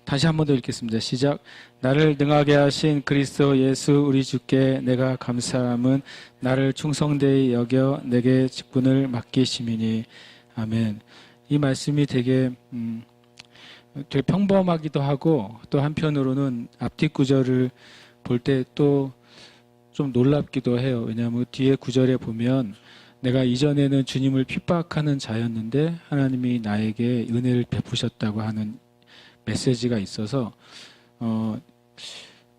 다시 한 번 더 읽겠습니다. 시작. 나를 능하게 하신 그리스도 예수 우리 주께 내가 감사함은 나를 충성되이 여겨 내게 직분을 맡기심이니. 아멘. 이 말씀이 되게 평범하기도 하고 또 한편으로는 앞뒤 구절을 볼 때 또 좀 놀랍기도 해요. 왜냐하면 뒤에 구절에 보면 내가 이전에는 주님을 핍박하는 자였는데 하나님이 나에게 은혜를 베푸셨다고 하는 메시지가 있어서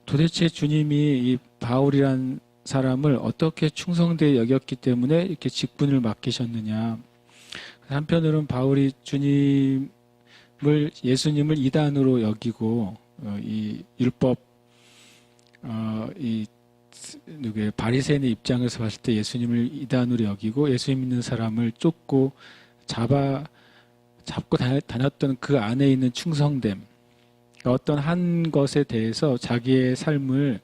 도대체 주님이 이 바울이란 사람을 어떻게 충성되게 여겼기 때문에 이렇게 직분을 맡기셨느냐. 한편으로는 바울이 예수님을 이단으로 여기고 이 율법 이 바리새인의 입장에서 봤을 때 예수님을 이단으로 여기고 예수님 믿는 사람을 쫓고 잡고 다녔던 그 안에 있는 충성됨, 어떤 한 것에 대해서 자기의 삶을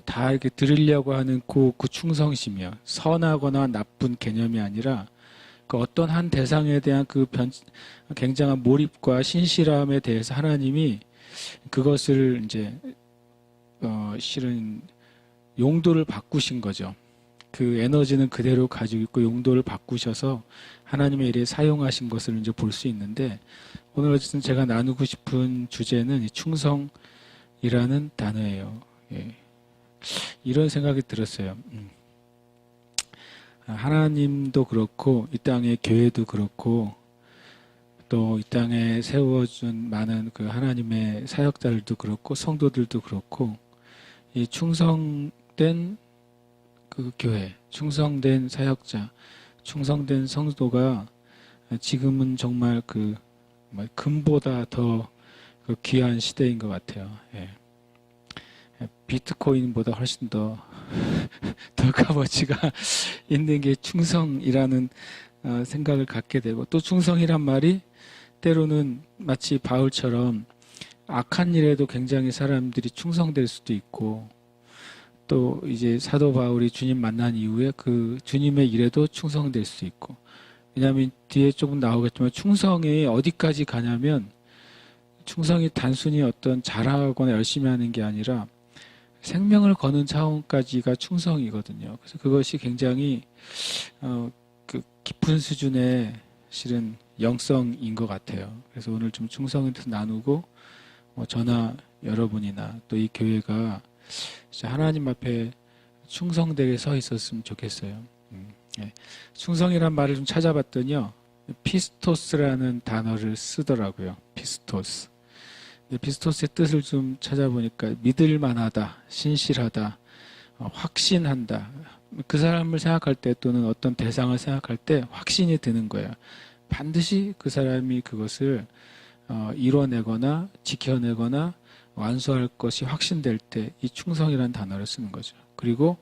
다 이렇게 드리려고 하는 그 충성심이요. 선하거나 나쁜 개념이 아니라 그 어떤 한 대상에 대한 그 굉장한 몰입과 신실함에 대해서 하나님이 그것을 이제 실은 용도를 바꾸신 거죠. 그 에너지는 그대로 가지고 있고 용도를 바꾸셔서 하나님의 일에 사용하신 것을 이제 볼 수 있는데, 오늘 어쨌든 제가 나누고 싶은 주제는 이 충성이라는 단어예요. 예. 이런 생각이 들었어요. 하나님도 그렇고 이 땅의 교회도 그렇고 또 이 땅에 세워준 많은 그 하나님의 사역자들도 그렇고 성도들도 그렇고 이 충성된 그 교회, 충성된 사역자, 충성된 성도가 지금은 정말 금보다 더 귀한 시대인 것 같아요. 예. 비트코인보다 훨씬 더 값어치가 있는 게 충성이라는 생각을 갖게 되고, 또 충성이란 말이 때로는 마치 바울처럼 악한 일에도 굉장히 사람들이 충성될 수도 있고, 또 이제 사도 바울이 주님 만난 이후에 그 주님의 일에도 충성될 수 있고, 왜냐하면 뒤에 조금 나오겠지만 충성이 어디까지 가냐면 충성이 단순히 어떤 잘하거나 열심히 하는 게 아니라 생명을 거는 차원까지가 충성이거든요. 그래서 그것이 굉장히 그 깊은 수준의 실은 영성인 것 같아요. 그래서 오늘 좀 충성에 대해서 나누고 저나 여러분이나 또 이 교회가 하나님 앞에 충성되게 서 있었으면 좋겠어요. 예. 충성이란 말을 좀 찾아봤더니요, 피스토스라는 단어를 쓰더라고요. 피스토스. 피스토스의 뜻을 좀 찾아보니까 믿을만하다, 신실하다, 확신한다. 그 사람을 생각할 때 또는 어떤 대상을 생각할 때 확신이 드는 거예요. 반드시 그 사람이 그것을 이뤄내거나 지켜내거나 완수할 것이 확신될 때 이 충성이라는 단어를 쓰는 거죠. 그리고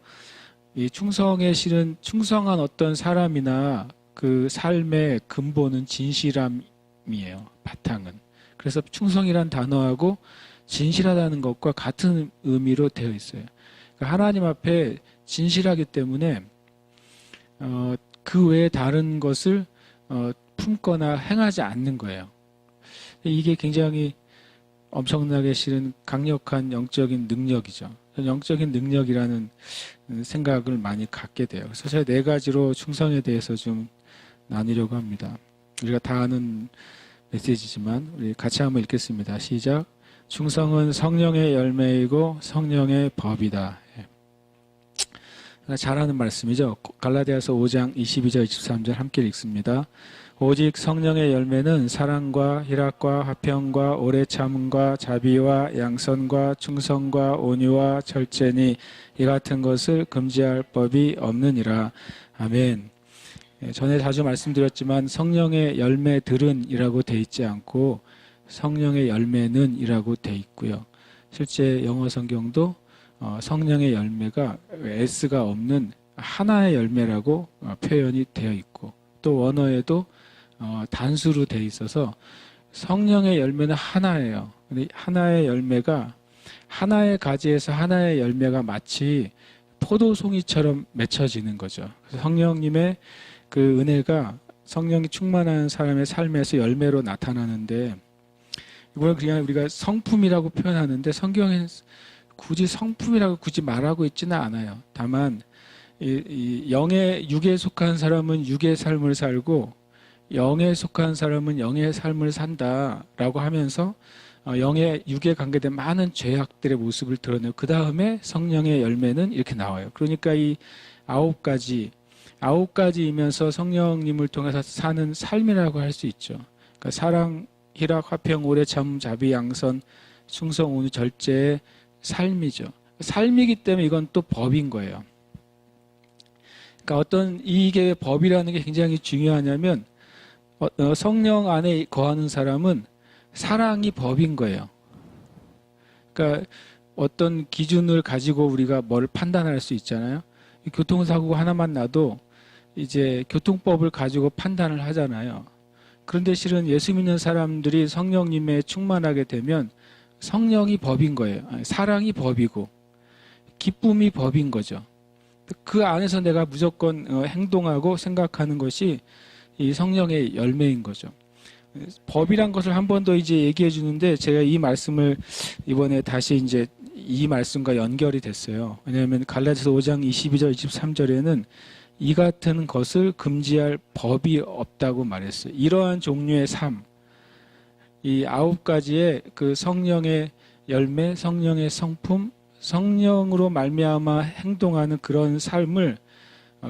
이 충성에 실은 충성한 어떤 사람이나 그 삶의 근본은 진실함이에요. 바탕은. 그래서 충성이란 단어하고 진실하다는 것과 같은 의미로 되어 있어요. 그러니까 하나님 앞에 진실하기 때문에 그 외에 다른 것을 품거나 행하지 않는 거예요. 이게 굉장히 엄청나게 실은 강력한 영적인 능력이죠. 영적인 능력이라는 생각을 많이 갖게 돼요. 그래서 제가 4가지로 충성에 대해서 좀 나누려고 합니다. 우리가 다 아는 메시지지만 우리 같이 한번 읽겠습니다. 시작. 충성은 성령의 열매이고 성령의 법이다. 잘 아는 말씀이죠. 갈라디아서 5장 22절 23절 함께 읽습니다. 오직 성령의 열매는 사랑과 희락과 화평과 오래 참음과 자비와 양선과 충성과 온유와 절제니 이 같은 것을 금지할 법이 없느니라. 아멘. 전에 자주 말씀드렸지만 성령의 열매들은 이라고 돼 있지 않고 성령의 열매는 이라고 돼 있고요. 실제 영어 성경도 성령의 열매가 S가 없는 하나의 열매라고 표현이 되어 있고, 또 원어에도 단수로 되어 있어서 성령의 열매는 하나예요. 근데 하나의 열매가 하나의 가지에서 하나의 열매가 마치 포도송이처럼 맺혀지는 거죠. 그래서 성령님의 그 은혜가 성령이 충만한 사람의 삶에서 열매로 나타나는데, 이걸 그냥 우리가 성품이라고 표현하는데 성경에는 굳이 성품이라고 굳이 말하고 있지는 않아요. 다만 영의 육에 속한 사람은 육의 삶을 살고 영에 속한 사람은 영의 삶을 산다라고 하면서 영의 육에 관계된 많은 죄악들의 모습을 드러내고 그 다음에 성령의 열매는 이렇게 나와요. 그러니까 이 아홉 가지이면서 성령님을 통해서 사는 삶이라고 할 수 있죠. 그러니까 사랑, 희락, 화평, 오래 참, 자비, 양선, 충성, 온유, 절제의 삶이죠. 삶이기 때문에 이건 또 법인 거예요. 그러니까 이게 법이라는 게 굉장히 중요하냐면 성령 안에 거하는 사람은 사랑이 법인 거예요. 그러니까 어떤 기준을 가지고 우리가 뭘 판단할 수 있잖아요. 교통사고 하나만 나도 이제 교통법을 가지고 판단을 하잖아요. 그런데 실은 예수 믿는 사람들이 성령님에 충만하게 되면 성령이 법인 거예요. 사랑이 법이고 기쁨이 법인 거죠. 그 안에서 내가 무조건 행동하고 생각하는 것이 이 성령의 열매인 거죠. 법이란 것을 한 번 더 이제 얘기해 주는데 제가 이 말씀을 이번에 다시 이제 이 말씀과 연결이 됐어요. 왜냐하면 갈라디아서 5장 22절 23절에는 이 같은 것을 금지할 법이 없다고 말했어요. 이러한 종류의 삶, 이 9가지의 그 성령의 열매, 성령의 성품, 성령으로 말미암아 행동하는 그런 삶을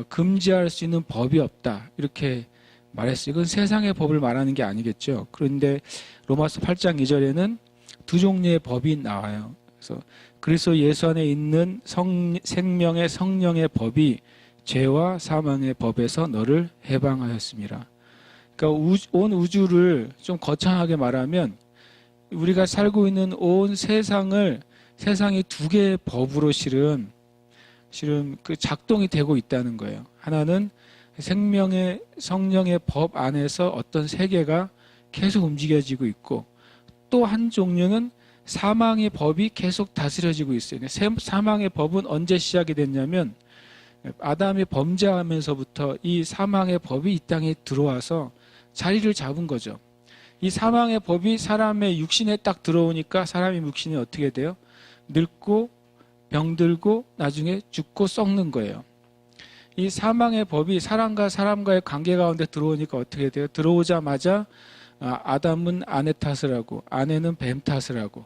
금지할 수 있는 법이 없다. 이렇게 말했어요. 이건 세상의 법을 말하는 게 아니겠죠. 그런데 로마서 8장 2절에는 두 종류의 법이 나와요. 그래서 그리스도 예수 안에 있는 생명의 성령의 법이 죄와 사망의 법에서 너를 해방하였습니다. 그러니까 온 우주를 좀 거창하게 말하면 우리가 살고 있는 온 세상이 두 개의 법으로 실은 그 작동이 되고 있다는 거예요. 하나는 생명의 성령의 법 안에서 어떤 세계가 계속 움직여지고 있고 또 한 종류는 사망의 법이 계속 다스려지고 있어요. 사망의 법은 언제 시작이 됐냐면 아담이 범죄하면서부터 이 사망의 법이 이 땅에 들어와서 자리를 잡은 거죠. 이 사망의 법이 사람의 육신에 딱 들어오니까 사람의 육신이 어떻게 돼요? 늙고 병들고 나중에 죽고 썩는 거예요. 이 사망의 법이 사람과 사람과의 관계 가운데 들어오니까 어떻게 돼요? 들어오자마자 아담은 아내 탓을 하고 아내는 뱀 탓을 하고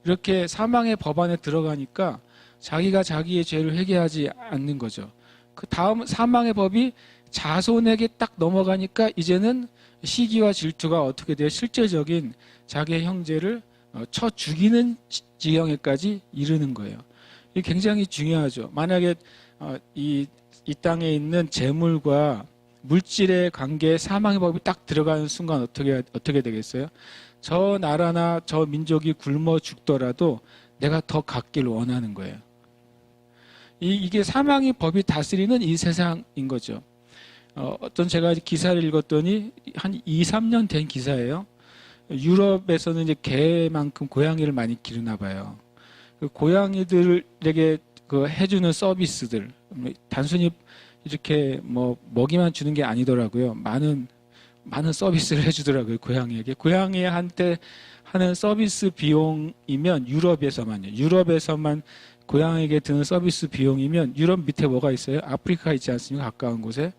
이렇게 사망의 법 안에 들어가니까 자기가 자기의 죄를 회개하지 않는 거죠. 그 다음 사망의 법이 자손에게 딱 넘어가니까 이제는 시기와 질투가 어떻게 돼요? 실제적인 자기의 형제를 쳐 죽이는 지경에까지 이르는 거예요. 이게 굉장히 중요하죠. 만약에 이 땅에 있는 재물과 물질의 관계에 사망의 법이 딱 들어가는 순간 어떻게 되겠어요? 저 나라나 저 민족이 굶어 죽더라도 내가 더 갖기를 원하는 거예요. 이게 사망의 법이 다스리는 이 세상인 거죠. 어떤 제가 기사를 읽었더니 한 2, 3년 된 기사예요. 유럽에서는 이제 개만큼 고양이를 많이 기르나 봐요. 그 고양이들에게 그 해주는 서비스들, 단순히 이렇게 뭐 먹이만 주는 게 아니더라고요. 많은 서비스를 해주더라고요. 고양이에게. 고양이한테 하는 서비스 비용이면 유럽에서만 고양이에게 드는 서비스 비용이면 유럽 밑에 뭐가 있어요? 아프리카 있지 않습니까? 가까운 곳에.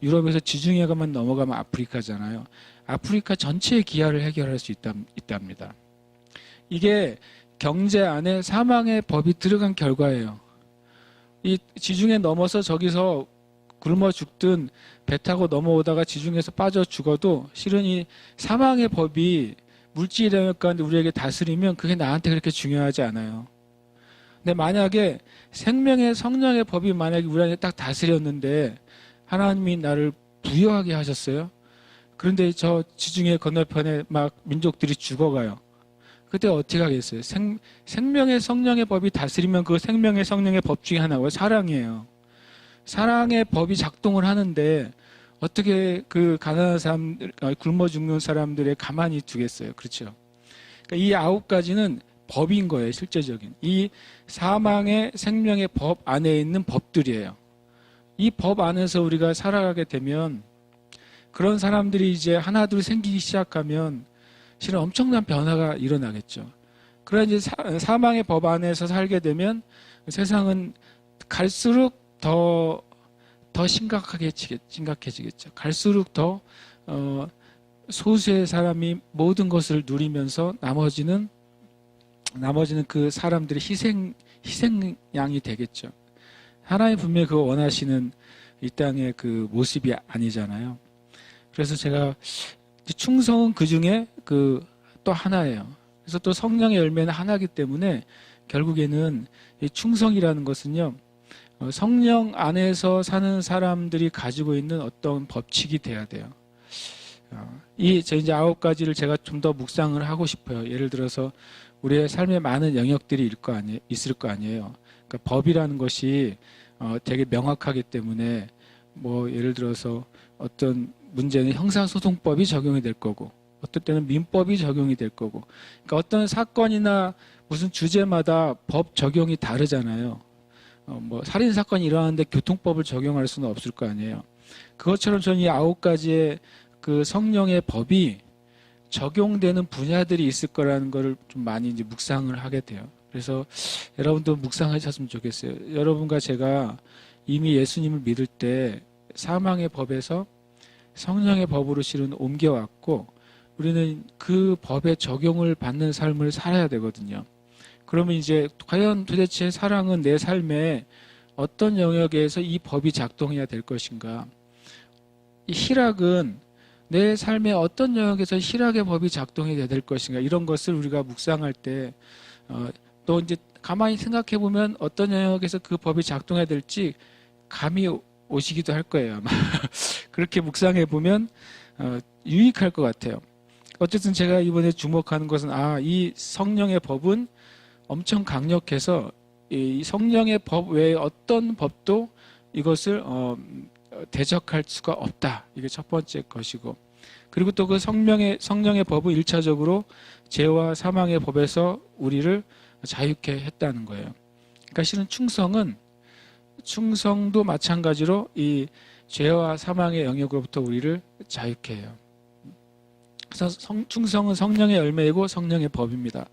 유럽에서 지중해가만 넘어가면 아프리카잖아요. 아프리카 전체의 기아를 해결할 수 있답니다. 이게 경제 안에 사망의 법이 들어간 결과예요. 이 지중해 넘어서 저기서 굶어 죽든 배 타고 넘어오다가 지중해에서 빠져 죽어도 실은 이 사망의 법이 물질의 영역 가운데 우리에게 다스리면 그게 나한테 그렇게 중요하지 않아요. 근데 만약에 생명의 성령의 법이 만약에 우리한테 딱 다스렸는데 하나님이 나를 부유하게 하셨어요. 그런데 저 지중해 건너편에 막 민족들이 죽어가요. 그때 어떻게 하겠어요? 생명의 성령의 법이 다스리면 그 생명의 성령의 법 중에 하나가 사랑이에요. 사랑의 법이 작동을 하는데 어떻게 그 가난한 사람들, 굶어 죽는 사람들의 가만히 두겠어요. 그렇죠? 그러니까 이 9가지는 법인 거예요. 실제적인. 이 사망의 생명의 법 안에 있는 법들이에요. 이 법 안에서 우리가 살아가게 되면 그런 사람들이 이제 하나둘 생기기 시작하면 실은 엄청난 변화가 일어나겠죠. 그러나 이제 사망의 법 안에서 살게 되면 세상은 갈수록 더 심각해지겠죠. 갈수록 더 소수의 사람이 모든 것을 누리면서 나머지는 그 사람들의 희생양이 되겠죠. 하나님 분명히 그거 원하시는 이 땅의 그 모습이 아니잖아요. 그래서 제가 충성은 그 중에 그 또 하나예요. 그래서 또 성령의 열매는 하나이기 때문에 결국에는 이 충성이라는 것은요, 성령 안에서 사는 사람들이 가지고 있는 어떤 법칙이 돼야 돼요. 저 이제 9가지를 제가 좀 더 묵상을 하고 싶어요. 예를 들어서 우리의 삶에 많은 영역들이 있을 거 아니에요. 그러니까 법이라는 것이 되게 명확하기 때문에 뭐 예를 들어서 어떤 문제는 형사소송법이 적용이 될 거고 어떨 때는 민법이 적용이 될 거고 그러니까 어떤 사건이나 무슨 주제마다 법 적용이 다르잖아요. 뭐 살인사건이 일어나는데 교통법을 적용할 수는 없을 거 아니에요. 그것처럼 저는 이 9가지의 그 성령의 법이 적용되는 분야들이 있을 거라는 거를 좀 많이 이제 묵상을 하게 돼요. 그래서 여러분도 묵상하셨으면 좋겠어요. 여러분과 제가 이미 예수님을 믿을 때 사망의 법에서 성령의 법으로 실은 옮겨왔고 우리는 그 법의 적용을 받는 삶을 살아야 되거든요. 그러면 이제 과연 도대체 사랑은 내 삶에 어떤 영역에서 이 법이 작동해야 될 것인가? 이 희락은 내 삶의 어떤 영역에서 희락의 법이 작동해야 될 것인가? 이런 것을 우리가 묵상할 때 또 이제 가만히 생각해 보면 어떤 영역에서 그 법이 작동해야 될지 감이 오시기도 할 거예요. 아마 그렇게 묵상해 보면 유익할 것 같아요. 어쨌든 제가 이번에 주목하는 것은 이 성령의 법은 엄청 강력해서 이 성령의 법 외에 어떤 법도 이것을 대적할 수가 없다. 이게 첫 번째 것이고 그리고 또 그 성령의 법은 1차적으로 죄와 사망의 법에서 우리를 자유케 했다는 거예요. 그러니까 실은 충성도 마찬가지로 이 죄와 사망의 영역으로부터 우리를 자유케 해요. 그래서 충성은 성령의 열매이고 성령의 법입니다.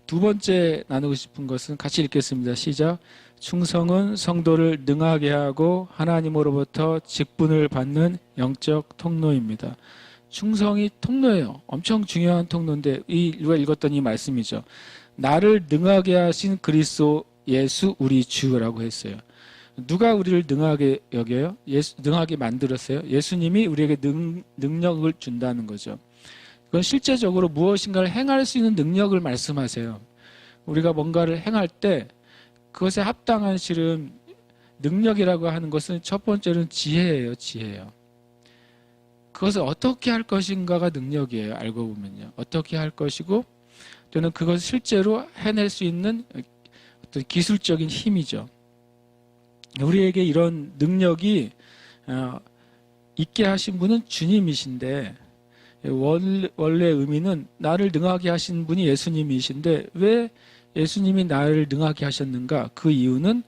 두 번째 나누고 싶은 것은 같이 읽겠습니다. 시작. 충성은 성도를 능하게 하고 하나님으로부터 직분을 받는 영적 통로입니다. 충성이 통로예요. 엄청 중요한 통로인데 우리가 읽었던 이 말씀이죠. 나를 능하게 하신 그리스도 예수 우리 주라고 했어요. 누가 우리를 능하게 여겨요? 능하게 만들었어요. 예수님이 우리에게 능력을 준다는 거죠. 그건 실제적으로 무엇인가를 행할 수 있는 능력을 말씀하세요. 우리가 뭔가를 행할 때 그것에 합당한 실은 능력이라고 하는 것은 첫 번째는 지혜예요. 그것을 어떻게 할 것인가가 능력이에요. 알고 보면요. 어떻게 할 것이고 또는 그것을 실제로 해낼 수 있는 어떤 기술적인 힘이죠. 우리에게 이런 능력이 있게 하신 분은 주님이신데 원래 의미는 나를 능하게 하신 분이 예수님이신데 왜 예수님이 나를 능하게 하셨는가? 그 이유는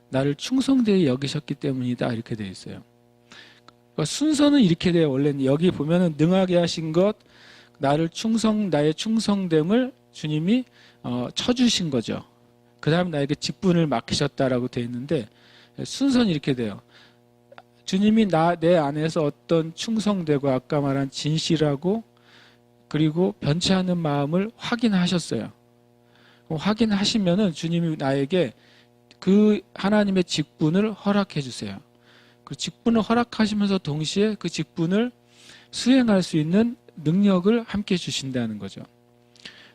나를 충성되게 여기셨기 때문이다. 이렇게 되어 있어요. 그러니까 순서는 이렇게 돼요. 원래는 여기 보면은 능하게 하신 것, 나의 충성됨을 주님이 쳐주신 거죠. 그 다음 나에게 직분을 맡기셨다라고 되어 있는데 순서는 이렇게 돼요. 주님이 내 안에서 어떤 충성되고 아까 말한 진실하고 그리고 변치 않는 마음을 확인하셨어요. 확인하시면은 주님이 나에게 그 하나님의 직분을 허락해 주세요. 그 직분을 허락하시면서 동시에 그 직분을 수행할 수 있는 능력을 함께 주신다는 거죠.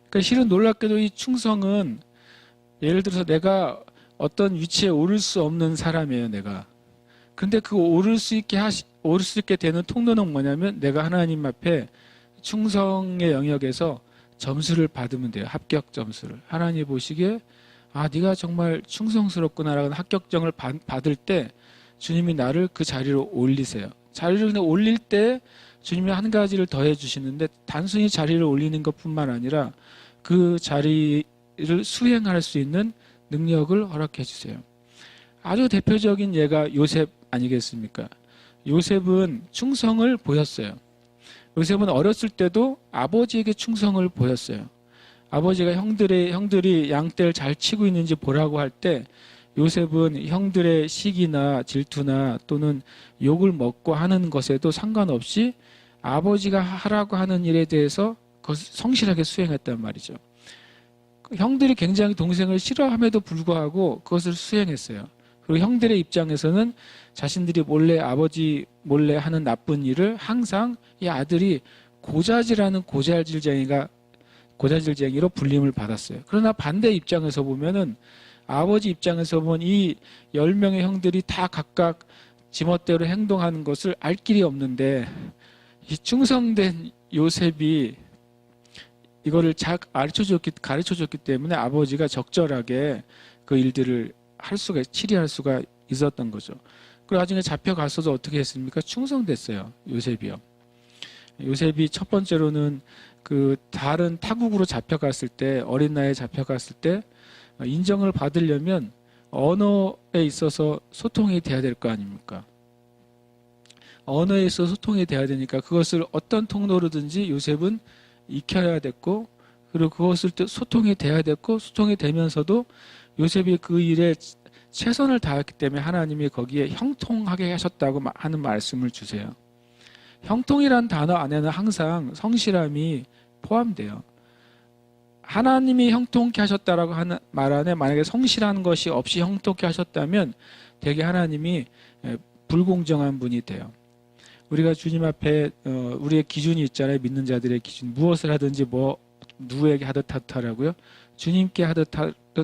그러니까 실은 놀랍게도 이 충성은 예를 들어서 내가 어떤 위치에 오를 수 없는 사람이에요, 내가. 근데 그 오를 수 있게 되는 통로는 뭐냐면 내가 하나님 앞에 충성의 영역에서 점수를 받으면 돼요. 합격 점수를. 하나님 보시기에 네가 정말 충성스럽구나라는 합격점을 받을 때 주님이 나를 그 자리로 올리세요. 자리를 올릴 때 주님이 한 가지를 더해 주시는데 단순히 자리를 올리는 것뿐만 아니라 그 자리를 수행할 수 있는 능력을 허락해 주세요. 아주 대표적인 예가 요셉 아니겠습니까? 요셉은 충성을 보였어요. 요셉은 어렸을 때도 아버지에게 충성을 보였어요. 아버지가 형들이 양떼를 잘 치고 있는지 보라고 할 때 요셉은 형들의 시기나 질투나 또는 욕을 먹고 하는 것에도 상관없이 아버지가 하라고 하는 일에 대해서 그것을 성실하게 수행했단 말이죠. 형들이 굉장히 동생을 싫어함에도 불구하고 그것을 수행했어요. 그리고 형들의 입장에서는 자신들이 몰래 아버지 몰래 하는 나쁜 일을 항상 이 아들이 고자질하는 고자질쟁이로 불림을 받았어요. 그러나 반대 입장에서 보면은 아버지 입장에서 보면 이 10명의 형들이 다 각각 지멋대로 행동하는 것을 알 길이 없는데 이 충성된 요셉이 이거를 잘 가르쳐줬기 때문에 아버지가 적절하게 그 일들을 치리할 수가 있었던 거죠. 그리고 나중에 잡혀가서도 어떻게 했습니까? 충성됐어요. 요셉이요. 요셉이 첫 번째로는 그 다른 타국으로 잡혀갔을 때, 어린 나이에 잡혀갔을 때 인정을 받으려면 언어에 있어서 소통이 돼야 될 거 아닙니까? 언어에 있어서 소통이 돼야 되니까 그것을 어떤 통로로든지 요셉은 익혀야 됐고, 그리고 그것을 또 소통이 돼야 됐고, 소통이 되면서도 요셉이 그 일에 최선을 다했기 때문에 하나님이 거기에 형통하게 하셨다고 하는 말씀을 주세요. 형통이란 단어 안에는 항상 성실함이 포함돼요. 하나님이 형통케 하셨다라고 하는 말 안에 만약에 성실한 것이 없이 형통케 하셨다면 되게 하나님이 불공정한 분이 돼요. 우리가 주님 앞에 우리의 기준이 있잖아요. 믿는 자들의 기준. 무엇을 하든지 누구에게 하듯 하라고요. 주님께 하듯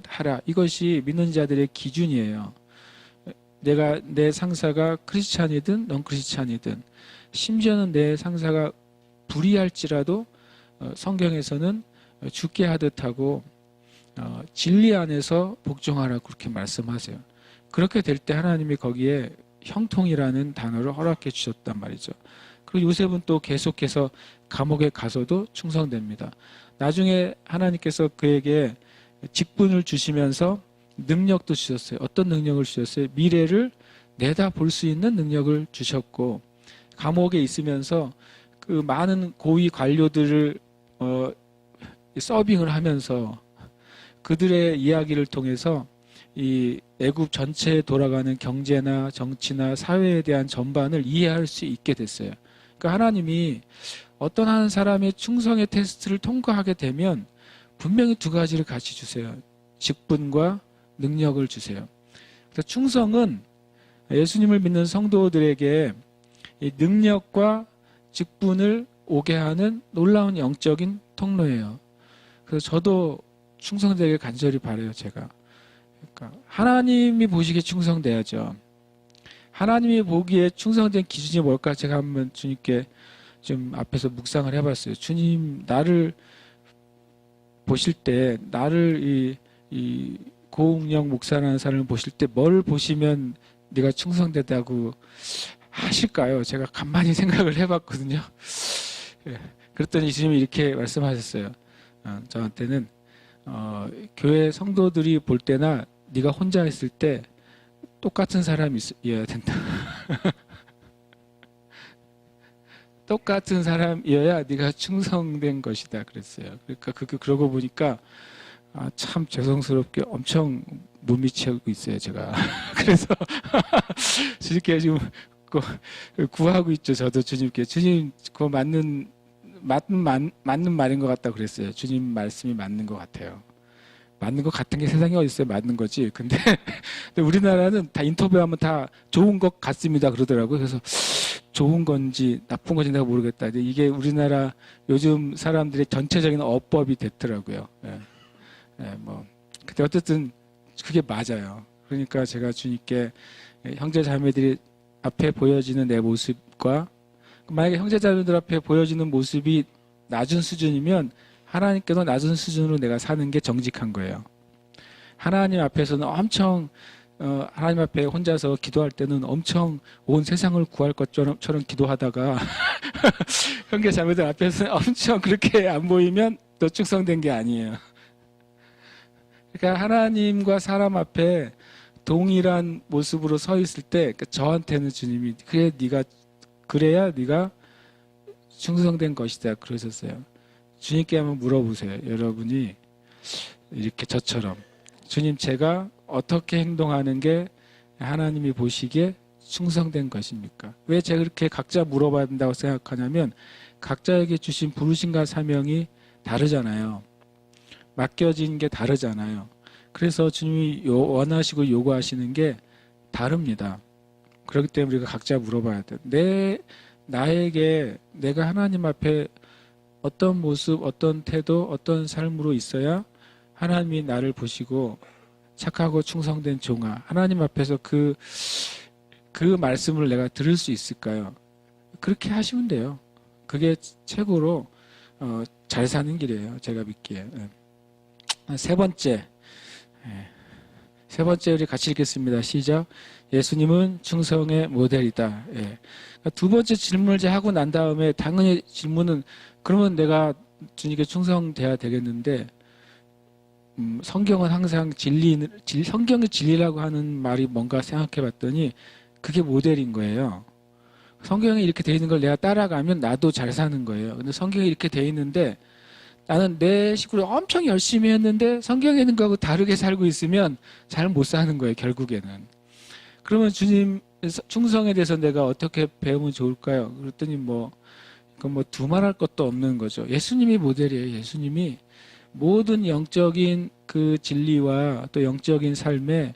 하라. 이것이 믿는 자들의 기준이에요. 내 상사가 크리스찬이든 넌 크리스찬이든, 심지어는 내 상사가 불의할지라도 성경에서는 죽게 하듯 하고 진리 안에서 복종하라고 그렇게 말씀하세요. 그렇게 될 때 하나님이 거기에 형통이라는 단어를 허락해 주셨단 말이죠. 그리고 요셉은 또 계속해서 감옥에 가서도 충성됩니다. 나중에 하나님께서 그에게 직분을 주시면서 능력도 주셨어요. 어떤 능력을 주셨어요? 미래를 내다볼 수 있는 능력을 주셨고, 감옥에 있으면서 그 많은 고위 관료들을 서빙을 하면서 그들의 이야기를 통해서 이 애굽 전체에 돌아가는 경제나 정치나 사회에 대한 전반을 이해할 수 있게 됐어요. 그러니까 하나님이 어떤 한 사람의 충성의 테스트를 통과하게 되면 분명히 두 가지를 같이 주세요. 직분과 능력을 주세요. 그래서 충성은 예수님을 믿는 성도들에게 이 능력과 직분을 오게 하는 놀라운 영적인 통로예요. 그래서 저도 충성되길 간절히 바라요, 제가. 그러니까 하나님이 보시기에 충성돼야죠. 하나님이 보기에 충성된 기준이 뭘까? 제가 한번 주님께 좀 앞에서 묵상을 해봤어요. 주님, 나를 보실 때, 나를 이 고웅영 목사라는 사람을 보실 때 뭘 보시면 네가 충성되다고 하실까요? 제가 간만히 생각을 해봤거든요. 그랬더니 주님이 이렇게 말씀하셨어요. 저한테는 교회 성도들이 볼 때나 네가 혼자 있을 때 똑같은 사람이어야 된다. 똑같은 사람이어야 네가 충성된 것이다 그랬어요. 그러니까 그러고 보니까 참 죄송스럽게 엄청 못 미치고 있어요, 제가. 그래서 주님께 지금 구하고 있죠. 저도 주님께. 주님, 그거 맞는 말인 것 같다 그랬어요. 주님 말씀이 맞는 것 같아요. 맞는 것 같은 게 세상에 어디 있어요? 맞는 거지. 근데 우리나라는 다 인터뷰하면 다 좋은 것 같습니다 그러더라고요. 그래서 좋은 건지 나쁜 건지 내가 모르겠다. 이게 우리나라 요즘 사람들의 전체적인 어법이 됐더라고요. 근데 어쨌든 그게 맞아요. 그러니까 제가 주님께 형제 자매들이 앞에 보여지는 내 모습과, 만약에 형제 자매들 앞에 보여지는 모습이 낮은 수준이면 하나님께서 낮은 수준으로 내가 사는 게 정직한 거예요. 하나님 앞에서는 엄청 하나님 앞에 혼자서 기도할 때는 엄청 온 세상을 구할 것처럼 기도하다가 형제 자매들 앞에서는 엄청 그렇게 안 보이면 또 충성된 게 아니에요. 그러니까 하나님과 사람 앞에 동일한 모습으로 서 있을 때 저한테는 주님이 그래야 네가 충성된 것이다 그러셨어요. 주님께 한번 물어보세요. 여러분이 이렇게 저처럼 주님 제가 어떻게 행동하는 게 하나님이 보시기에 충성된 것입니까? 왜 제가 그렇게 각자 물어봐야 된다고 생각하냐면 각자에게 주신 부르심과 사명이 다르잖아요. 맡겨진 게 다르잖아요. 그래서 주님이 원하시고 요구하시는 게 다릅니다. 그렇기 때문에 우리가 각자 물어봐야 돼요. 나에게 내가 하나님 앞에 어떤 모습, 어떤 태도, 어떤 삶으로 있어야 하나님이 나를 보시고 착하고 충성된 종아, 하나님 앞에서 그 말씀을 내가 들을 수 있을까요? 그렇게 하시면 돼요. 그게 최고로 잘 사는 길이에요. 제가 믿기에. 세 번째 우리 같이 읽겠습니다. 시작. 예수님은 충성의 모델이다. 예. 두 번째 질문을 이제 하고 난 다음에 당연히 질문은 그러면 내가 주님께 충성돼야 되겠는데 성경은 항상 성경의 진리라고 하는 말이 뭔가 생각해 봤더니 그게 모델인 거예요. 성경에 이렇게 돼 있는 걸 내가 따라가면 나도 잘 사는 거예요. 근데 성경에 이렇게 돼 있는데 나는 내 식구를 엄청 열심히 했는데 성경에 있는 거하고 다르게 살고 있으면 잘 못 사는 거예요, 결국에는. 그러면 주님 충성에 대해서 내가 어떻게 배우면 좋을까요? 그랬더니 그건 두말할 것도 없는 거죠. 예수님이 모델이에요. 예수님이 모든 영적인 그 진리와 또 영적인 삶에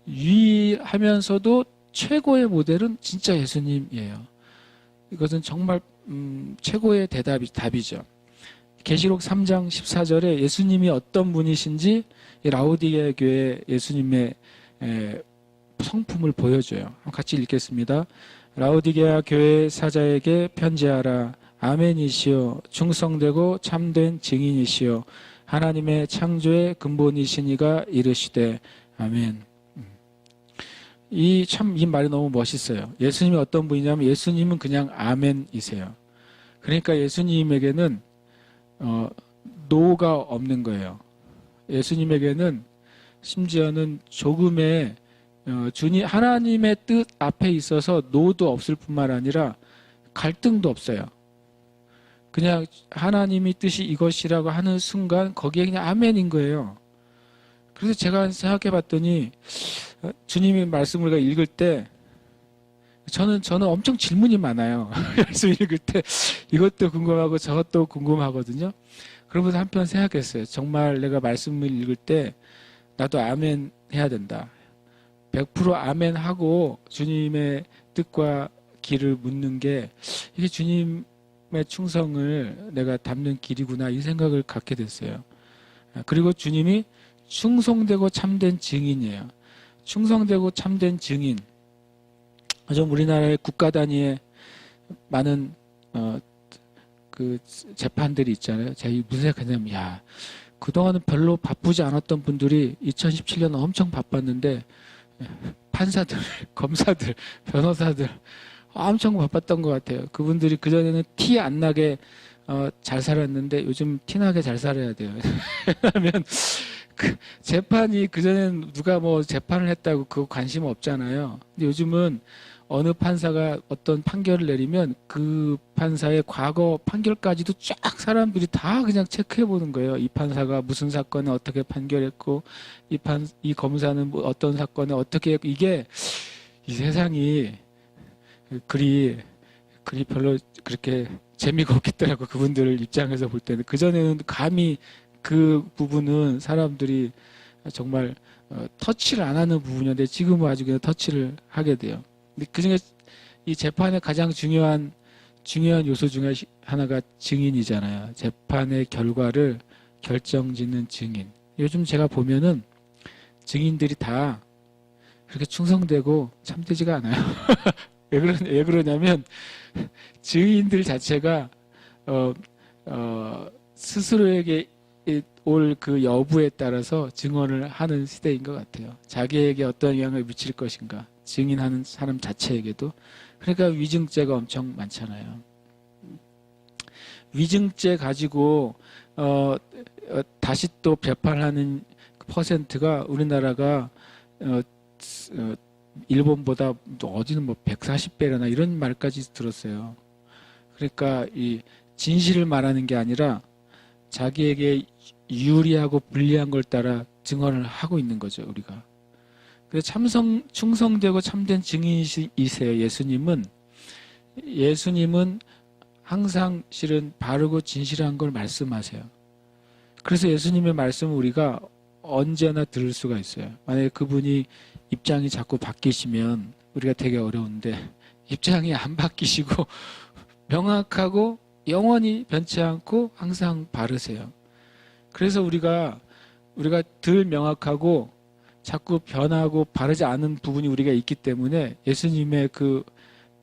유의하면서도 최고의 모델은 진짜 예수님이에요. 이것은 정말 최고의 답이죠. 계시록 3장 14절에 예수님이 어떤 분이신지 라오디게아 교회 예수님의 성품을 보여줘요. 같이 읽겠습니다. 라오디게아 교회 사자에게 편지하라. 아멘이시오. 충성되고 참된 증인이시오. 하나님의 창조의 근본이시니가 이르시되 아멘. 이 말이 너무 멋있어요. 예수님이 어떤 분이냐면 예수님은 그냥 아멘이세요. 그러니까 예수님에게는 노가 없는 거예요. 예수님에게는 심지어는 조금의 하나님의 뜻 앞에 있어서 노도 없을 뿐만 아니라 갈등도 없어요. 그냥 하나님이 뜻이 이것이라고 하는 순간 거기에 그냥 아멘인 거예요. 그래서 제가 생각해 봤더니 주님의 말씀을 읽을 때 저는 엄청 질문이 많아요. 말씀 읽을 때 이것도 궁금하고 저것도 궁금하거든요. 그러면서 한편 생각했어요. 정말 내가 말씀을 읽을 때 나도 아멘 해야 된다. 100% 아멘 하고 주님의 뜻과 길을 묻는 게 이게 주님의 충성을 내가 담는 길이구나 이 생각을 갖게 됐어요. 그리고 주님이 충성되고 참된 증인이에요. 충성되고 참된 증인. 좀 우리나라의 국가 단위의 많은 그 재판들이 있잖아요. 제가 무슨 생각했냐면 그동안은 별로 바쁘지 않았던 분들이 2017년 엄청 바빴는데 판사들, 검사들, 변호사들 엄청 바빴던 것 같아요. 그분들이 그전에는 티 안 나게 잘 살았는데 요즘 티 나게 잘 살아야 돼요. 왜냐하면 재판이 그전에는 누가 재판을 했다고 그거 관심 없잖아요. 근데 요즘은 어느 판사가 어떤 판결을 내리면 그 판사의 과거 판결까지도 쫙 사람들이 다 그냥 체크해 보는 거예요. 이 판사가 무슨 사건에 어떻게 판결했고 이 검사는 어떤 사건에 어떻게 이게 이 세상이 그리 별로 그렇게 재미가 없겠더라고. 그분들 입장에서 볼 때는 그전에는 감히 그 부분은 사람들이 정말 터치를 안 하는 부분이었는데 지금은 아주 그냥 터치를 하게 돼요. 근데 그중에 이 재판의 가장 중요한 요소 중에 하나가 증인이잖아요. 재판의 결과를 결정짓는 증인. 요즘 제가 보면은 증인들이 다 그렇게 충성되고 참되지가 않아요. 왜 그러냐면 증인들 자체가 스스로에게 올 그 여부에 따라서 증언을 하는 시대인 것 같아요. 자기에게 어떤 영향을 미칠 것인가 증인하는 사람 자체에게도. 그러니까 위증죄가 엄청 많잖아요. 위증죄 가지고 다시 또 재판하는 퍼센트가 우리나라가 일본보다 어디는 140배나 이런 말까지 들었어요. 그러니까 이 진실을 말하는 게 아니라 자기에게 유리하고 불리한 걸 따라 증언을 하고 있는 거죠, 우리가. 그래서 충성되고 참된 증인이세요. 예수님은 항상 실은 바르고 진실한 걸 말씀하세요. 그래서 예수님의 말씀을 우리가 언제나 들을 수가 있어요. 만약에 그분이 입장이 자꾸 바뀌시면 우리가 되게 어려운데, 입장이 안 바뀌시고 명확하고 영원히 변치 않고 항상 바르세요. 그래서 우리가 덜 명확하고 자꾸 변하고 바르지 않은 부분이 우리가 있기 때문에 예수님의 그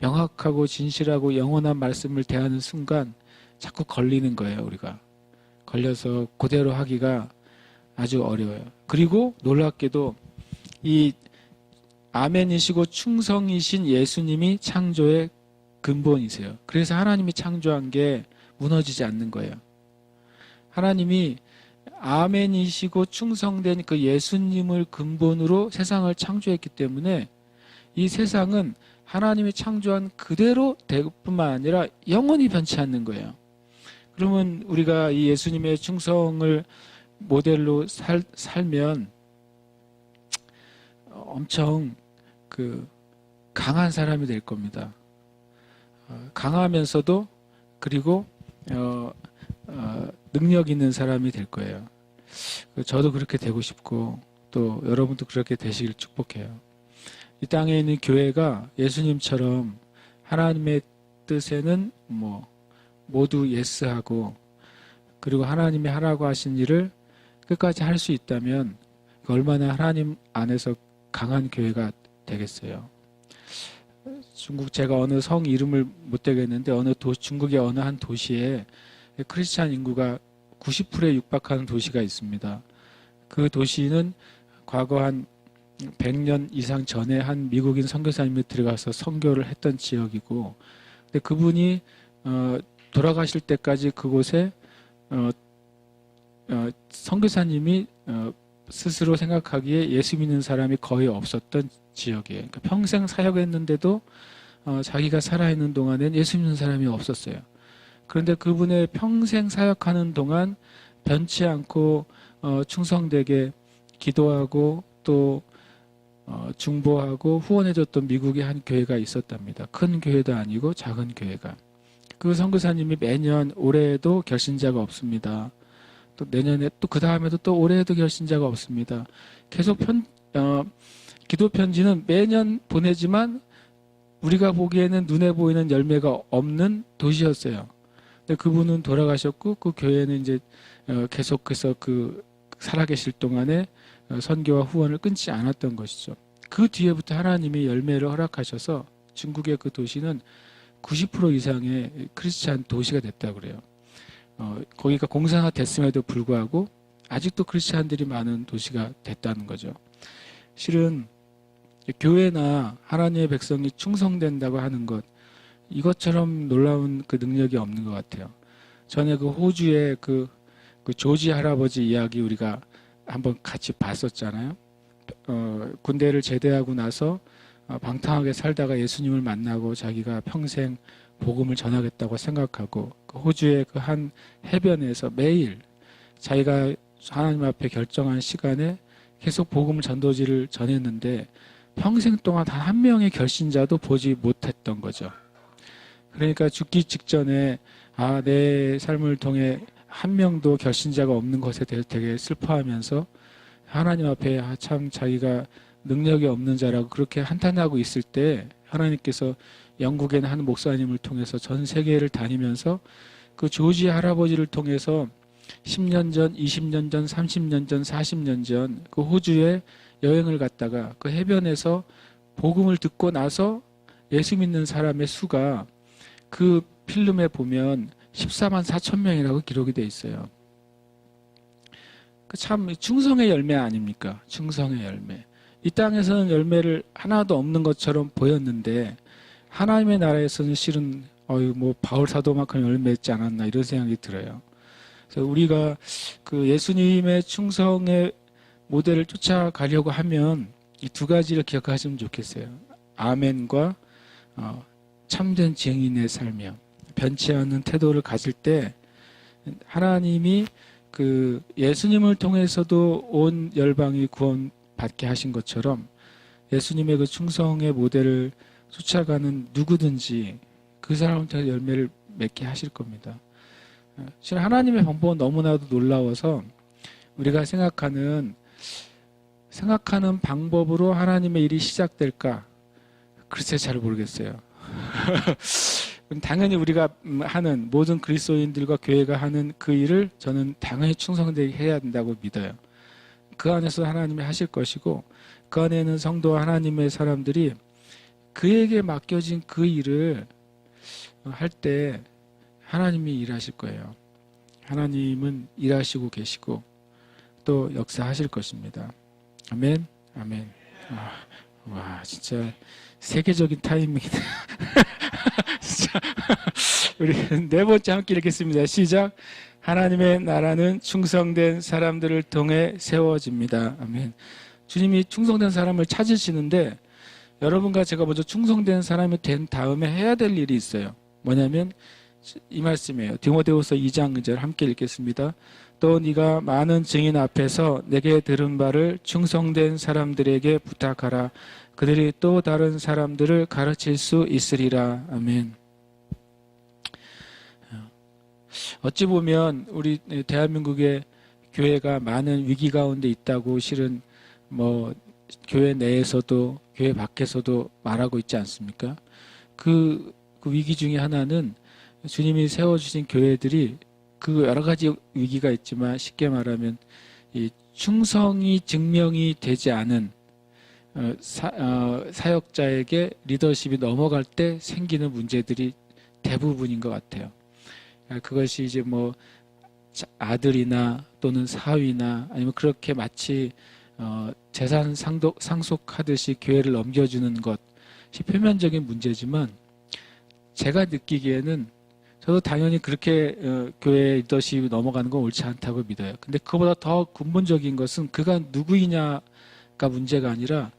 명확하고 진실하고 영원한 말씀을 대하는 순간 자꾸 걸리는 거예요. 우리가 걸려서 그대로 하기가 아주 어려워요. 그리고 놀랍게도 이 아멘이시고 충성이신 예수님이 창조의 근본이세요. 그래서 하나님이 창조한 게 무너지지 않는 거예요. 하나님이 아멘이시고 충성된 그 예수님을 근본으로 세상을 창조했기 때문에 이 세상은 하나님이 창조한 그대로 될 뿐만 아니라 영원히 변치 않는 거예요. 그러면 우리가 이 예수님의 충성을 모델로 살면 엄청 강한 사람이 될 겁니다. 강하면서도 그리고 능력 있는 사람이 될 거예요. 저도 그렇게 되고 싶고 또 여러분도 그렇게 되시길 축복해요. 이 땅에 있는 교회가 예수님처럼 하나님의 뜻에는 모두 예스하고 그리고 하나님이 하라고 하신 일을 끝까지 할 수 있다면 얼마나 하나님 안에서 강한 교회가 되겠어요. 중국 제가 어느 성 이름을 못 대겠는데 중국의 어느 한 도시에 크리스찬 인구가 90%에 육박하는 도시가 있습니다. 그 도시는 과거 한 100년 이상 전에 한 미국인 선교사님이 들어가서 선교를 했던 지역이고, 근데 그분이 돌아가실 때까지 그곳에 선교사님이 스스로 생각하기에 예수 믿는 사람이 거의 없었던 지역이에요. 그러니까 평생 사역했는데도 자기가 살아있는 동안엔 예수 믿는 사람이 없었어요. 그런데 그분의 평생 사역하는 동안 변치 않고 충성되게 기도하고 또 중보하고 후원해줬던 미국의 한 교회가 있었답니다. 큰 교회도 아니고 작은 교회가. 그 선교사님이 매년 올해에도 결신자가 없습니다. 또 내년에 또 그 다음에도 또 올해에도 결신자가 없습니다. 계속 기도 편지는 매년 보내지만 우리가 보기에는 눈에 보이는 열매가 없는 도시였어요. 근데 그분은 돌아가셨고 그 교회는 이제 계속해서 살아계실 동안에 선교와 후원을 끊지 않았던 것이죠. 그 뒤에부터 하나님이 열매를 허락하셔서 중국의 그 도시는 90% 이상의 크리스찬 도시가 됐다고 그래요. 거기가 공산화됐음에도 불구하고 아직도 크리스찬들이 많은 도시가 됐다는 거죠. 실은 교회나 하나님의 백성이 충성된다고 하는 것, 이것처럼 놀라운 그 능력이 없는 것 같아요. 전에 그 호주의 그 조지 할아버지 이야기 우리가 한번 같이 봤었잖아요. 군대를 제대하고 나서 방탕하게 살다가 예수님을 만나고 자기가 평생 복음을 전하겠다고 생각하고 그 호주의 그 한 해변에서 매일 자기가 하나님 앞에 결정한 시간에 계속 복음을 전도지를 전했는데 평생 동안 단 한 명의 결신자도 보지 못했던 거죠. 그러니까 죽기 직전에 내 삶을 통해 한 명도 결신자가 없는 것에 대해서 되게 슬퍼하면서 하나님 앞에 참 자기가 능력이 없는 자라고 그렇게 한탄하고 있을 때 하나님께서 영국의 한 목사님을 통해서 전 세계를 다니면서 그 조지 할아버지를 통해서 10년 전, 20년 전, 30년 전, 40년 전 그 호주에 여행을 갔다가 그 해변에서 복음을 듣고 나서 예수 믿는 사람의 수가 그 필름에 보면 14만 4천 명이라고 기록이 돼 있어요. 참 충성의 열매 아닙니까? 충성의 열매. 이 땅에서는 열매를 하나도 없는 것처럼 보였는데 하나님의 나라에서는 실은 바울 사도만큼 열매 있지 않았나 이런 생각이 들어요. 그래서 우리가 그 예수님의 충성의 모델을 쫓아가려고 하면 이 두 가지를 기억하시면 좋겠어요. 아멘과 참된 증인의 삶이요. 변치 않는 태도를 가질 때 하나님이 그 예수님을 통해서도 온 열방이 구원받게 하신 것처럼 예수님의 그 충성의 모델을 쫓아가는 누구든지 그 사람을 통해 열매를 맺게 하실 겁니다. 사실 하나님의 방법은 너무나도 놀라워서 우리가 생각하는 방법으로 하나님의 일이 시작될까? 글쎄 잘 모르겠어요. 당연히 우리가 하는 모든 그리스도인들과 교회가 하는 그 일을 저는 당연히 충성되게 해야 된다고 믿어요. 그 안에서 하나님이 하실 것이고 그 안에 있는 성도와 하나님의 사람들이 그에게 맡겨진 그 일을 할 때 하나님이 일하실 거예요. 하나님은 일하시고 계시고 또 역사하실 것입니다. 아멘. 아멘. 와, 진짜 세계적인 타이밍이다. 진짜 우리 네 번째 함께 읽겠습니다. 시작. 하나님의 나라는 충성된 사람들을 통해 세워집니다. 아멘. 주님이 충성된 사람을 찾으시는데 여러분과 제가 먼저 충성된 사람이 된 다음에 해야 될 일이 있어요. 뭐냐면 이 말씀이에요. 디모데후서 2장 2절 함께 읽겠습니다. 또 네가 많은 증인 앞에서 내게 들은 바를 충성된 사람들에게 부탁하라. 그들이 또 다른 사람들을 가르칠 수 있으리라. 아멘. 어찌 보면 우리 대한민국의 교회가 많은 위기 가운데 있다고 실은 뭐 교회 내에서도 교회 밖에서도 말하고 있지 않습니까? 그 위기 중에 하나는 주님이 세워주신 교회들이 그 여러 가지 위기가 있지만 쉽게 말하면 이 충성이 증명이 되지 않은 사역자에게 리더십이 넘어갈 때 생기는 문제들이 대부분인 것 같아요. 그것이 이제 뭐 아들이나 또는 사위나 아니면 그렇게 마치 재산 상속하듯이 교회를 넘겨주는 것이 표면적인 문제지만 제가 느끼기에는 저도 당연히 그렇게 교회 리더십이 넘어가는 건 옳지 않다고 믿어요. 근데 그보다 더 근본적인 것은 그가 누구이냐가 문제가 아니라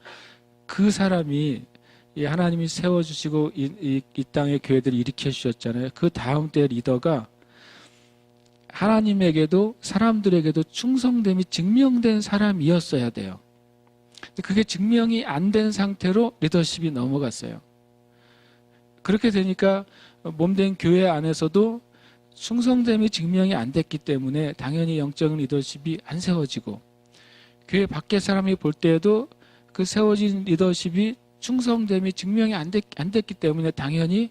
그 사람이 하나님이 세워주시고 이 땅의 교회들을 일으켜 주셨잖아요. 그 다음 때 리더가 하나님에게도 사람들에게도 충성됨이 증명된 사람이었어야 돼요. 근데 그게 증명이 안 된 상태로 리더십이 넘어갔어요. 그렇게 되니까 몸된 교회 안에서도 충성됨이 증명이 안 됐기 때문에 당연히 영적인 리더십이 안 세워지고 교회 밖의 사람이 볼 때에도 그 세워진 리더십이 충성됨이 증명이 안 됐기 때문에 당연히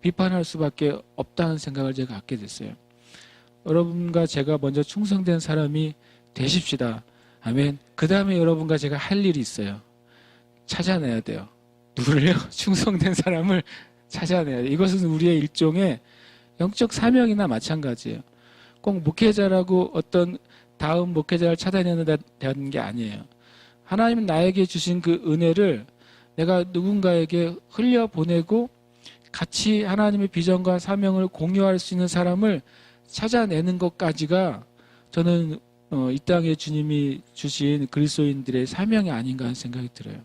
비판할 수밖에 없다는 생각을 제가 갖게 됐어요. 여러분과 제가 먼저 충성된 사람이 되십시다. 아멘. 그 다음에 여러분과 제가 할 일이 있어요. 찾아내야 돼요. 누구를요? 충성된 사람을 찾아내야 돼요. 이것은 우리의 일종의 영적 사명이나 마찬가지예요. 꼭 목회자라고 어떤 다음 목회자를 찾아내는 게 아니에요. 하나님은 나에게 주신 그 은혜를 내가 누군가에게 흘려보내고 같이 하나님의 비전과 사명을 공유할 수 있는 사람을 찾아내는 것까지가 저는 이 땅에 주님이 주신 그리스도인들의 사명이 아닌가 하는 생각이 들어요.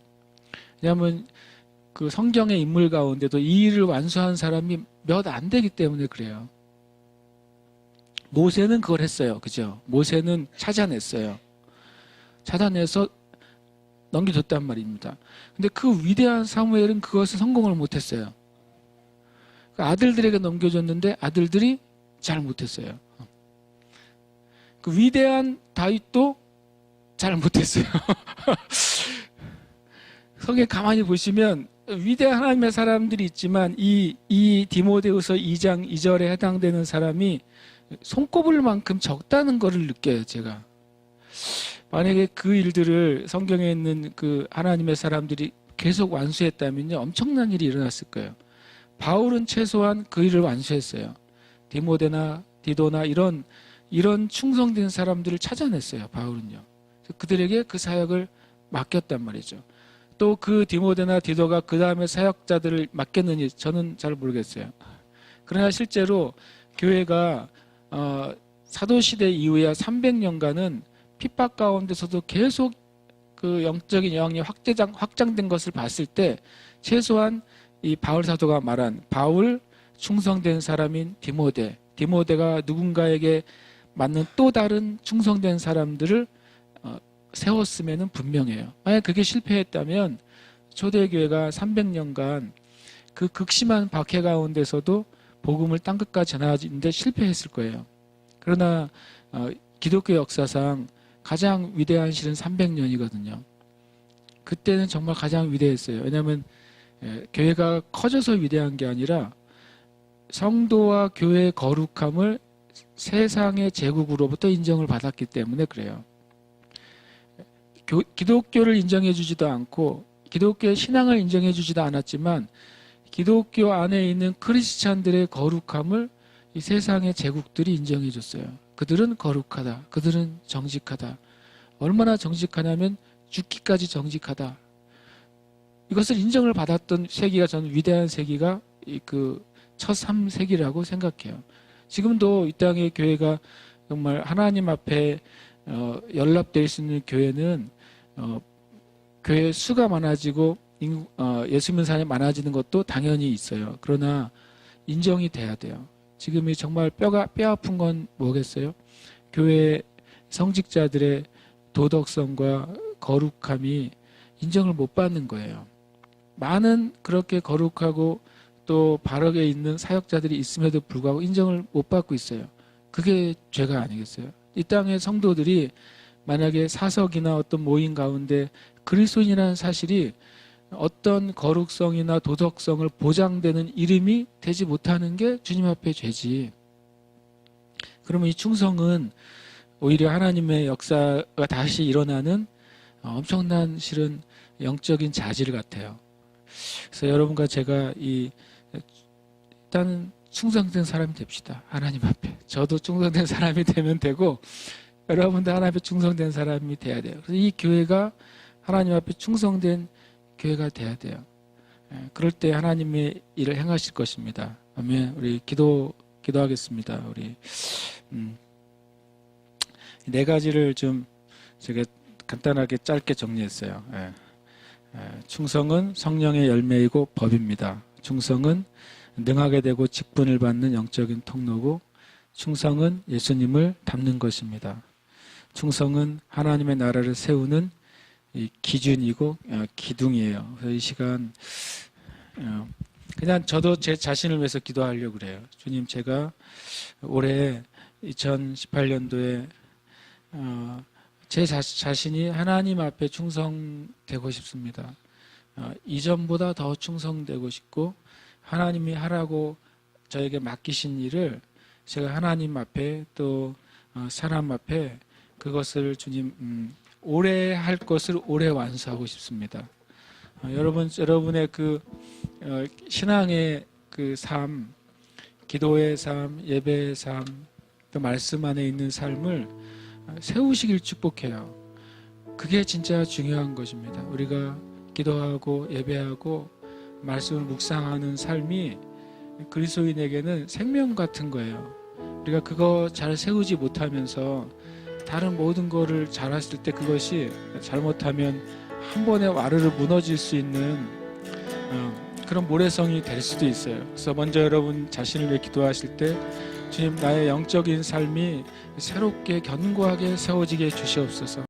왜냐하면 그 성경의 인물 가운데도 이 일을 완수한 사람이 몇 안 되기 때문에 그래요. 모세는 그걸 했어요. 그죠? 모세는 찾아냈어요. 찾아내서 넘겨줬단 말입니다. 근데 그 위대한 사무엘은 그것을 성공을 못했어요. 아들들에게 넘겨줬는데 아들들이 잘 못했어요. 그 위대한 다윗도 잘 못했어요. 성경 가만히 보시면 위대한 하나님의 사람들이 있지만 이 디모데후서 2장 2절에 해당되는 사람이 손꼽을 만큼 적다는 것을 느껴요. 제가 만약에 그 일들을 성경에 있는 그 하나님의 사람들이 계속 완수했다면요 엄청난 일이 일어났을 거예요. 바울은 최소한 그 일을 완수했어요. 디모데나 디도나 이런 충성된 사람들을 찾아냈어요. 바울은요. 그들에게 그 사역을 맡겼단 말이죠. 또 그 디모데나 디도가 그 다음에 사역자들을 맡겼느니 저는 잘 모르겠어요. 그러나 실제로 교회가 사도시대 이후에 300년간은 핍박 가운데서도 계속 그 영적인 영향이 확장된 것을 봤을 때 최소한 이 바울 사도가 말한 바울, 충성된 사람인 디모데, 디모데가 누군가에게 맞는 또 다른 충성된 사람들을 세웠으면 분명해요. 만약 그게 실패했다면 초대교회가 300년간 그 극심한 박해 가운데서도 복음을 땅끝까지 전하는데 실패했을 거예요. 그러나 기독교 역사상 가장 위대한 시는 300년이거든요. 그때는 정말 가장 위대했어요. 왜냐하면 교회가 커져서 위대한 게 아니라 성도와 교회의 거룩함을 세상의 제국으로부터 인정을 받았기 때문에 그래요. 기독교를 인정해 주지도 않고 기독교의 신앙을 인정해 주지도 않았지만 기독교 안에 있는 크리스찬들의 거룩함을 이 세상의 제국들이 인정해 줬어요. 그들은 거룩하다. 그들은 정직하다. 얼마나 정직하냐면 죽기까지 정직하다. 이것을 인정을 받았던 세기가 저는 위대한 세기가 그 첫 3세기라고 생각해요. 지금도 이 땅의 교회가 정말 하나님 앞에 연락될 수 있는 교회는 교회 수가 많아지고 예수 믿는 사람이 많아지는 것도 당연히 있어요. 그러나 인정이 돼야 돼요. 지금이 정말 뼈 아픈 건 뭐겠어요? 교회 성직자들의 도덕성과 거룩함이 인정을 못 받는 거예요. 많은 그렇게 거룩하고 또 바르게 있는 사역자들이 있음에도 불구하고 인정을 못 받고 있어요. 그게 죄가 아니겠어요? 이 땅의 성도들이 만약에 사석이나 어떤 모임 가운데 그리스도인이라는 사실이 어떤 거룩성이나 도덕성을 보장되는 이름이 되지 못하는 게 주님 앞에 죄지. 그러면 이 충성은 오히려 하나님의 역사가 다시 일어나는 엄청난 실은 영적인 자질 같아요. 그래서 여러분과 제가 일단은 충성된 사람이 됩시다. 하나님 앞에. 저도 충성된 사람이 되면 되고 여러분도 하나님 앞에 충성된 사람이 돼야 돼요. 그래서 이 교회가 하나님 앞에 충성된 교회가 돼야 돼요. 그럴 때 하나님의 일을 행하실 것입니다. 아멘. 우리 기도하겠습니다. 우리 네 가지를 좀 제가 간단하게 짧게 정리했어요. 충성은 성령의 열매이고 법입니다. 충성은 능하게 되고 직분을 받는 영적인 통로고 충성은 예수님을 닮는 것입니다. 충성은 하나님의 나라를 세우는 기준이고 기둥이에요. 그래서 이 시간 그냥 저도 제 자신을 위해서 기도하려고 그래요. 주님, 제가 올해 2018년도에 제 자신이 하나님 앞에 충성되고 싶습니다. 이전보다 더 충성되고 싶고 하나님이 하라고 저에게 맡기신 일을 제가 하나님 앞에 또 사람 앞에 그것을 주님 오래 할 것을 오래 완수하고 싶습니다. 여러분의 그 신앙의 그 삶, 기도의 삶, 예배의 삶, 또 말씀 안에 있는 삶을 세우시길 축복해요. 그게 진짜 중요한 것입니다. 우리가 기도하고 예배하고 말씀을 묵상하는 삶이 그리스도인에게는 생명 같은 거예요. 우리가 그거 잘 세우지 못하면서 다른 모든 거를 잘했을 때 그것이 잘못하면 한 번에 와르르 무너질 수 있는 그런 모래성이 될 수도 있어요. 그래서 먼저 여러분 자신을 위해 기도하실 때 주님, 나의 영적인 삶이 새롭게 견고하게 세워지게 해주시옵소서.